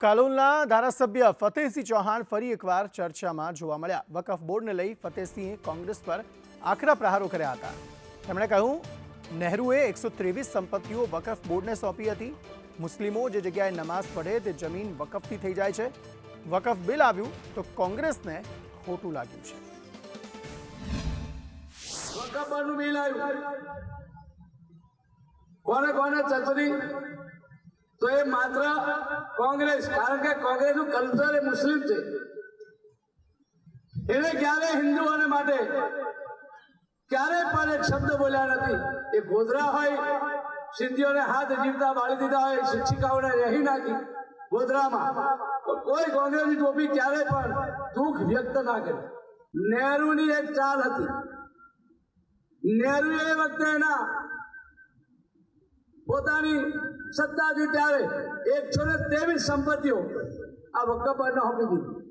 કાલોલના ધારાસભ્ય ફતેહસિંહ ચૌહાણ ફરી એકવાર ચર્ચામાં જોવા મળ્યા। વકફ બોર્ડને લઈ ફતેહસિંહે કોંગ્રેસ પર આકરા પ્રહારો કર્યા હતા। તેમણે કહ્યું, નહેરુએ 123 સંપત્તિઓ વકફ બોર્ડને સોંપી હતી। મુસ્લિમો જે જગ્યાએ નમાઝ પઢે તે જમીન વકફથી થઈ જાય છે। વકફ બિલ આવ્યું તો કોંગ્રેસને ખોટું લાગ્યું છે। વકફ બોર્ડનું બિલ આવ્યું, કોને કોને ચચરી तो ये मात्र कांग्रेस, कारण के कांग्रेस નું કલ્ચર એ મુસ્લિમ છે। એને ક્યારે હિન્દુઓને માટે ક્યારે પણ એક શબ્દ બોલ્યા નથી। એ ગોધરા હોય, સિંધીઓને હાથ જીવતા બાળી દીધા હોય, શિક્ષિકાઓને રહી નાખી ગોધરામાં, કોઈ કોંગ્રેસની ટોપી ક્યારે પણ દુઃખ વ્યક્ત ના કર્યું। નહેરુની એક ચાલ હતી। નહેરુ એ વખતે એના પોતાની સત્તા હતી ત્યારે 123 સંપત્તિઓ આ વકફ બોર્ડને આપી દીધી।